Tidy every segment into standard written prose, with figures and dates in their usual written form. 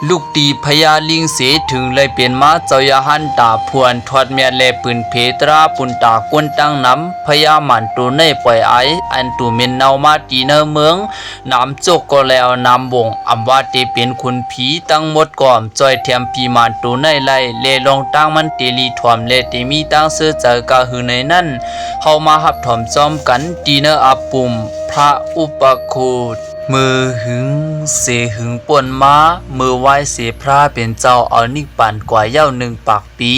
ลูกตีพญาลิงเสถึงเลยเปลี่ยนมาเจ้ายาหันตาพวนทอดเมียเลปืนเพตราปุนตากวนตั้งน้ำพญาหมันตูในปล่อยไออันตูเมนเนามาตีเนเมืองน้ำโจกก็แล้วน้ำวงอำว่าเตเป็นคุณผีตั้งหมดก่อมจอยเทียมปีหมันตูในไล่เลลงตั้งมันเตลีถ่วมเลเตมีตั้งเสื้อเจอกะหือในนั้นเฮามาหับถ่อมจอมกันตีเนอาปุ่มพระอุปคุตมือหึงเสหึงป่วนม้ามือไหว้เสพระเป็นเจ้าเอานิปันกว่าเย้าหนึ่งปากปี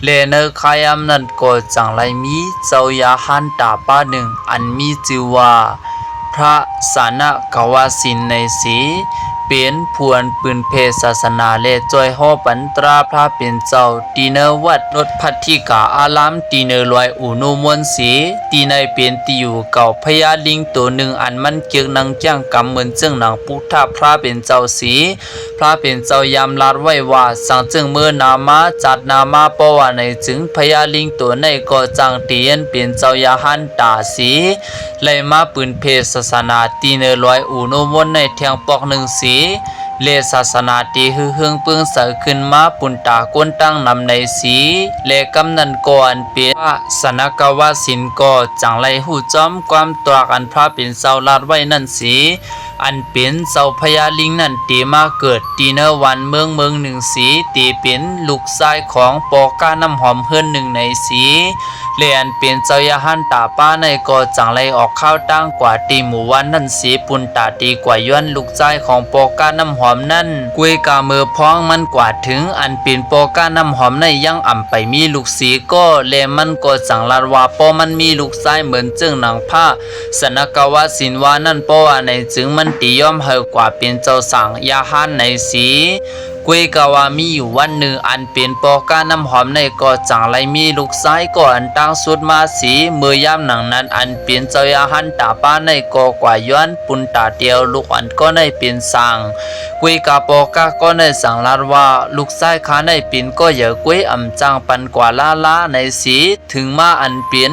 เลเนอคายำนั่นก็จังไรมีเจ้ายาหันตาป้าหนึ่งอันมีชื่อว่าพระสานกวาสินในสีเป็นพวนปืนเพศศาสนาเลจอยห่อปันตราพระเป็นเจ้าตีเนวัดนดพัทธิกาอารามตีเนลอยอุนุมวนสีตีในเป็นตีอยู่เก่าพญาลิงตัวหนึ่งอันมันเกียงนังจ้างกำเหมือนเจ้งหนังพุทธพระเป็นเจ้าสีพระเป็นเจ้ายามลาดไว้ว่าสังจึงเมื่อนามาจัดนามาปว่าในจึงพญาลิงตัวในก็จังเตียนเป็นเจ้ายาหันตาสีเลยมาปืนเพศศาสนาตีเนลอยอุนุมวนในเทียงปอกหนึ่งสีเลศาสนาตีฮือเฮืองปึงเสขึ้นมาปุนตากวนตั้งนำในสีเลกำนันก่อนเป็นพระสนกวาสินก็จังไรหูจอมความตัวกันพระเป็นเสาลาดไว้นั่นสีอันเป็นเสาพญาลิงนั่นตีมาเกิดตีเนวันเมืองหนึ่งสีตีเป็นลูกชายของปอก้าน้ำหอมเฮือนหนึ่งในสีเลียนเป็นเจ้ายาหันตาป้าในก็จังไรออกข้าวตั้งกว่าตีหมู่วันนั่นสีปุนตาตีกว่าย้อนลูกชายของปอก้าน้ำหอมนั่นกุยกาเมือพ้องมันกว่าถึงอันเป็นปอก้าน้ำหอมในยังอ่ำไปมีลูกสีก็เลมันก็จังลาดว่าปอมันมีลูกชายเหมือนจึงหนังผ้าสนกวาสินวานั่นปอว่าในจึงมันตีย่อมเฮกว่าเป็นเจ้าสั่งยาหันในสีกุยกาวามีอยู่วันหนึ่งอันเป็นปอก้าน้ำหอมในก็จังไรมีลูกชายก็อันตั้งสุดมาสีเมื่อยามหนังนั้นอันเป็นเจ้ายาหันตาป้าในก็กว่าย้อนปุนตาเดียวลูกอันก็ในเป็นสั่งกุยกาปอก้าก็ในสั่งลาดว่าลูกชายข้าในเป็นก็อย่ากุยอ่ำจังปันกว่าลาในสีถึงมาอันเป็น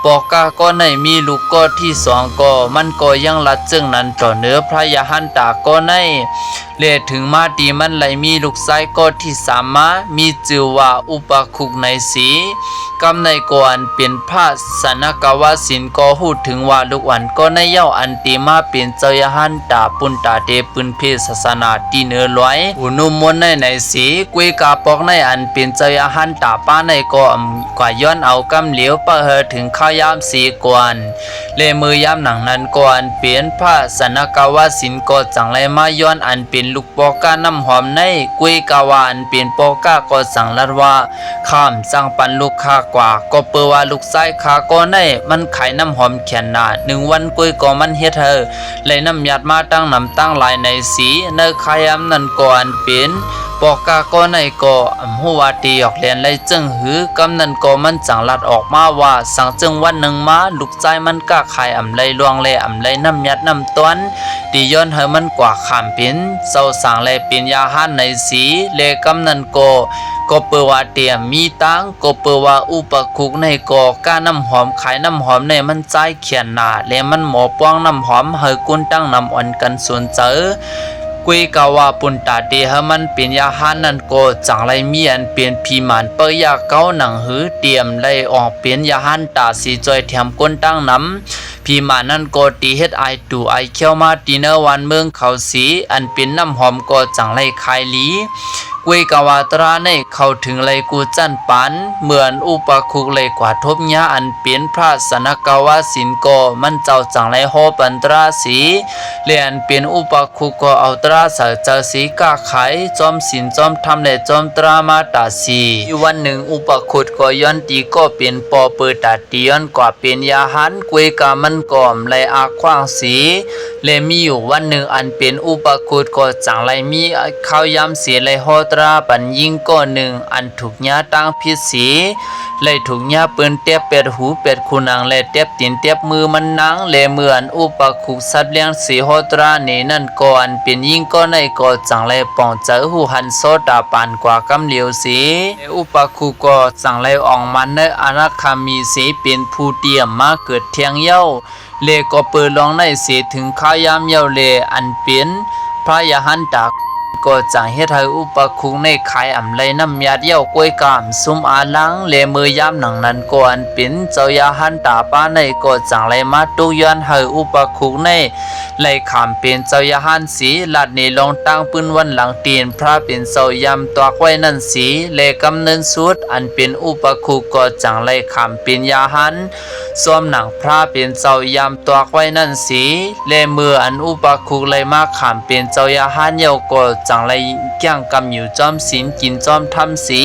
ปอก้าก็ในมีลูกก็ที่สองก็มันก็ยังลัดจึงนั้นต่อเนื้อพระยาหันตาก็ในเลถึงมาดีมันไหลมีลูกชายก็ที่สามมามีชื่อว่าอุปคุกในสีกำในก่อนเป็นพระสนกวาสินก็พูดถึงว่าลูกอันก็ในเย้าอันตีมาเป็นเจ้ายาหันตาปุนตาเดปืนเพศศาสนาตีเนื้อลอยอุนุมนในสีกุยกาปอกในอันเป็นเจ้ายาหันตาป้าในก็กว่าย้อนเอากำเหลียวปะเฮถึงข้าวยามสีกวนเลมือยามหนังนั้นก่อนเปลี่ยนพระสนกวาสินก็จังไรมาย้อนอันเป็นลูกปอก้าน้ำหอมในกุยกาวานเป็นปอก้าก็สั่งลัดว่าข้ามสั่งปันลูกค้ากว่าก็เปิดว่าลูกชายค้าก็ในมันขายน้ำหอมแขนหนาหนึ่งวันกุยก็มันเฮ็ดเธอเลยน้ำยัดมาตั้งน้ำตั้งลายในสีเนอขายำนั่นก่อนเป็นปอกาก็ในก็หัวตีออกเลียนเลยจึงหือกำนันก็มันจังลัดออกมาว่าสั่งจึงวันหนึ่งมาลูกชายมันก้าขายอ่ำไรลวงเลยอ่ำไรน้ำยัดน้ำต้นตีย้อนเฮมันกว่าขามเป็นเศร้าสั่งเลยเป็นยาหันในสีเลกำนันก็เปิดว่าเตียมมีตังก็เปิดว่าอุปคุกในก็ก้าน้ำหอมขายน้ำหอมในมันใจเขียนหนาและมันหมอป้องน้ำหอมเฮกุนตั้งน้ำอ่อนกันส่วนเจอกุยกาวาปุนตาเดฮมันเป็นยาหันนั่นก็จังไรมีอันเป็นพีมันเปยาเก้าหนังหือเตรียมไล่ออกเป็นยาหันตาสีจอยแถมก้นตั้งน้ำพีมันนั่นก็ตีเฮ็ดไอตูไอเขี้ยวมาตีเนวันเมืองเขาสีอันเป็นน้ำหอมก็จังไรคายลีกุยกาวาตราในเข้าถึงเลยกูจันปันเหมือนอุปคุกเลยกว่าทบญาอันเป็นพระสนกวาสินก็มันเจ้าจังไรโฮปันตราสีเลียนเป็นอุปคุกก็เอาตราเสเจอสีกาไขจอมสินจอมทำและจอมตรามาตาสีวันหนึ่งอุปคุกก็ย้อนตีก็เป็นปอเปิดตาตีย้อนกว่าเป็นยาหันกุยกามันก่อมเลยอาขว้างสีและมีอยู่วันหนึ่งอันเป็นอุปคุกก็จังไรมีข้าวยำเสียเลยโฮตราปันยิงก็หนึ่งอันถูกญาตั้งพิษสีเลยถูกญาปืนเตียบเป็ดหูเป็ดคูนังและเตียบตีนเตียบมือมันนังและเหมือนอุปคุกสัตว์เลี้ยงสีโฮตรานี่นั่นก่อนเป็นยิงก็ในก็จังเลยป่องเจอหูหันโซดาปานกว่ากำเหลียวสีอุปคุกก็จังเลยออกมันในอนาคามีสีเป็นผู้เตรียมมาเกิดเทียงเย้าเลก็เปิดลองในสีถึงข้ายามเย้าเลอันเป็นพระยาหันตา ก็จังเฮ็ดให้อุปคุงในขายอำไลน้ำยาเดียวกล้วยกามซุมอาลังเลมือยามหนังนั้นก็อันเป็นเจ้ายาหันตาป้าในก็จังไลมาตุย้อนให้อุปคุงในไลขามเป็นเจ้ายาหันสีลาดนี้ลองตั้งปืนวันหลังตีนพระเป็นเจ้ายำตัวไว้นั่นสีเลกำเนินสุดอันเป็นอุปคุก็จังไลขามเป็นยาหันซ้อมหนังพระเป็นเจ้ายำตัวไว้นั่นสีเลมืออันอุปคุไลมาขามเป็นเจ้ายาหันเยาก็จังไลแก้งกำอยู่จอมศีลกินจอมทำสี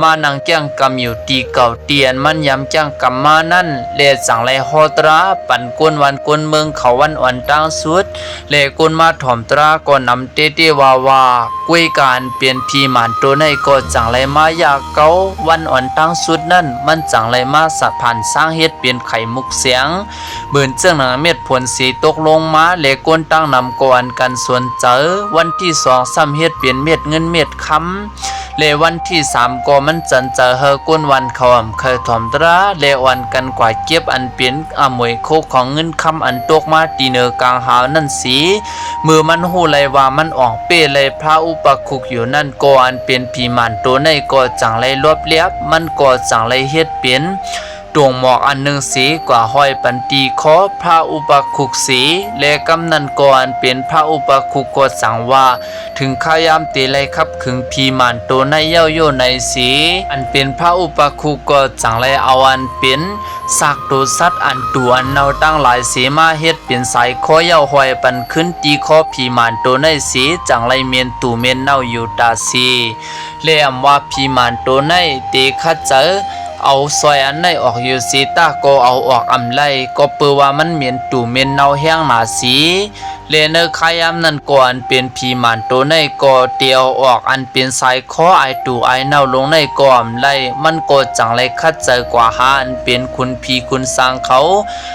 มานังแก้งกำอยู่ตีเก่าเตียนมันยำแก้งกำมานั่นเลจังไลฮอตราปั่นกวนวันกวนเมืองเขาวันอ่อนตั้งสุดเลกุนมาถ่อมตราก็นำเตเตวาวากวยการเปลี่ยนพีหมานตัวในก็จังไลมายาเกาวันอ่อนตั้งสุดนั่นมันจังไลมาสัตว์ผ่านสร้างเฮ็ดเปลี่ยนไข่มุกเสียงเบิ่นเจ้าหนังเม็ดผลสีตกลงมาเลกุนตั้งนำก่อนกันส่วนเจอวันที่2ซ้ำเฮ็ดเปลี่ยนเม็ดเงินเม็ดคำเลวันที่3ก็มันจันเจอเฮกุนวันเขาเคยถ่อมตราเลวันกันกว่าเก็บอันเปลี่ยนอมวยโคของเงินคำอันตกมาตีเนอกลางหาวนั่นสีมือมันหูเลยว่ามันออกเป้เลยพระอุปคุกอยู่นั่นก็อันเป็นผีหมันตัวในก็จังเลยลบเลียบมันก็จังเลยเฮ็ดเป็นดวงหมอกอันหนึ่งสีกว่าห้อยปันตีคอพระอุปคุกสีและกำนันก่อนเป็นพระอุปคุกก็สั่งว่าถึงข้ายามตีเลยครับขึงพีหมันตัวในเย้าโยในสีอันเป็นพระอุปคุกก็จังเลยเอาอันเป็นซากตัวสัตว์อันตัวอันเนาตั้งหลายสีมาเฮ็ดเป็นสายคอเย้าห้อยปันขึ้นตีคอพีหมันตัวในสีจังเลยเมียนตูเมียนเน่าอยู่ตาสีและอำว่าพีหมันตัวในตีคัดเจอเอาซอยอันในออกอยู่สีตาก็เอาออกอำไลก็เปือว่ามันเหม็นตู่เหม็นเน่าแห้งหนาสีเลเนอร์ขายำนั่นก่อนเป็นผีหมันตัวในก็เตียวออกอันเป็นสายคอไอตู่ไอเน่าลงในก่อมไลมันก็จังไรคัดเจอกว่าหาอันเป็นคุณผีคุณสร้างเขา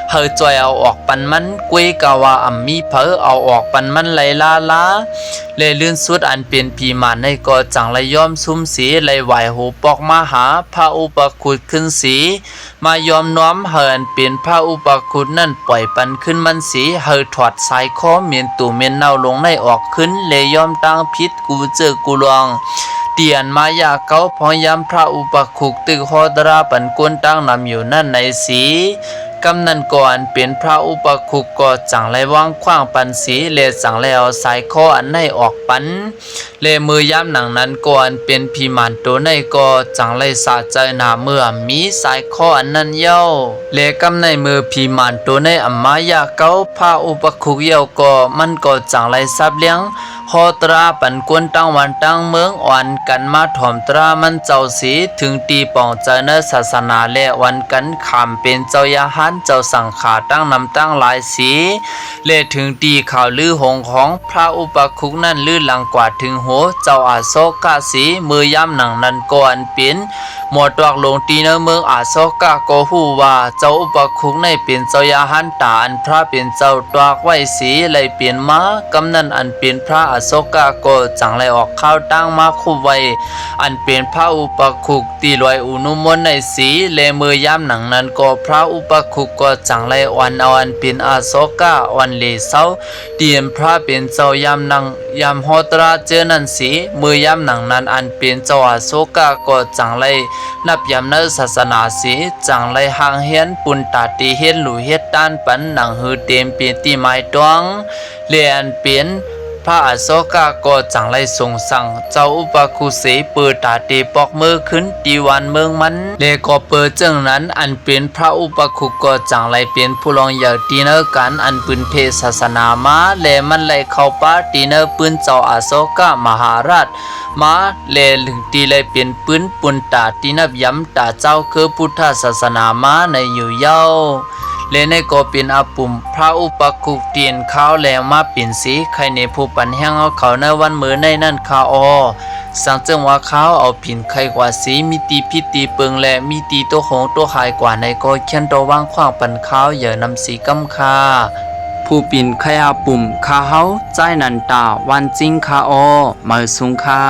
เฮอจอยเอาออกปันมันกวยกะว่าอ่ำมีเพอเอาออกปันมันไลลาลาเลลื่นสุดอันเป็นผีหมันในก็จังไรย่อมซุ่มสีไลไหวหูปอกมาหาพระอุปคุตขึ้นสีมายอมน้อมเฮินเป็นพระอุปคุตนั่นปล่อยปันขึ้นมันสีเฮอถอดสายคอเมียนตู่เมียนเน่าลงในออกขึ้นเลยยอมตั้งพิษกูเจอกูลองเตียนมายาเก้าพอยามพระอุปคุกตึกฮอดราปันกวนตั้งนำอยู่นั่นในสีกำนันก่อนเป็นพระอุปคุกก็จังไรว่างขว้างปันสีเลจังแล้วสายคออันในออกปันเลมือยามหนังนั้นก่อนเป็นพีหมันตัวในก็จังไรสาใจหนาเมื่อมีสายคออันนั้นเย้าเลกำในมือพีหมันตัวในอัมมายาเก้าพระอุปคุกเย้าก็มันก็จังไรซับเลี้ยงฮอตราปันกวนตั้งวันตั้งเมืองอ่อนกันมาถ่อมตรามันเจ้าสีถึงตีป่องเจเนศาสนาและวันกันขามเป็นเจ้ายาหันเจ้าสังขาตั้งนำตั้งหลายสีและถึงตีข่าวลือหงของพระอุปคุกนั่นลือหลังกว่าถึงโหเจ้าอาโศกาสีมือย่ำหนังนั้นก่อนเป็นหมดดอกลงตีเนเมืองอาโศกาก็หูว่าเจ้าอุปคุกในเป็นเจ้ายาหันตาอันพระเป็นเจ้าตอกไว้สีเลยเปลี่ยนมากำนันอันเป็นพระอาโศกาก็จังไรออกข้าวตั้งมาคู่ไว้อันเป็นพระอุปคุกตีลอยอุนุมนในสีเลมือย่ำหนังนั้นก็พระอุปคุกก็จังไรอ่อนเอาอันเป็นอาโศกาอ่อนเลเศร้าเตียนพระเป็นเจ้ายำหนังยำโหตราเจอนันสีมือย่ำหนังนั้นอันเป็นเจ้าอาโศกาก็จังไรนับยำเนศาสนาสีจังไรห่างเฮียนปุนตาตีเฮ็ดหลู่เฮ็ดด้านปันหนังหือเต็มเปียนตีไม้ตวงเลียนเปลี่ยนพระอาโศกาก็จังไรทรงสั่งเจ้าอุปคุเสเปิดตาตีปอกมือขึ้นตีวันเมืองมันเลก็เปิดจึงนั้นอันเป็นพระอุปคุก็จังไรเป็นผู้ลองอยากตีเนอกันอันปืนเพศศาสนามาเลมันเลยเข้าป้าตีเนอปืนเจ้าอาโศกามหาราชมาเลถึงตีเลยเป็นปืนปุนตาตีนับย้ำตาเจ้าคือพุทธศาสนามาในอยู่เย้าเลในก็เป็นอาปุ่มพระอุปคุเตียนข้าวแล้วมาปิ่นสีใครในผู้ปันแห้งเอาเขาในวันมือในนั่นข้าอสังเจิงว่าข้าวเอาผินใครกว่าสีมีตีพิตีเปิงและมีตีตัวของตัวหายกว่าในก็เขียนตัวว่างขว้างปันข้าวอย่านำสีกำคาผู้ปิ่นใครอาปุ่มข้าเฮาใจนันตาวันจริงข้าอมาสุงคา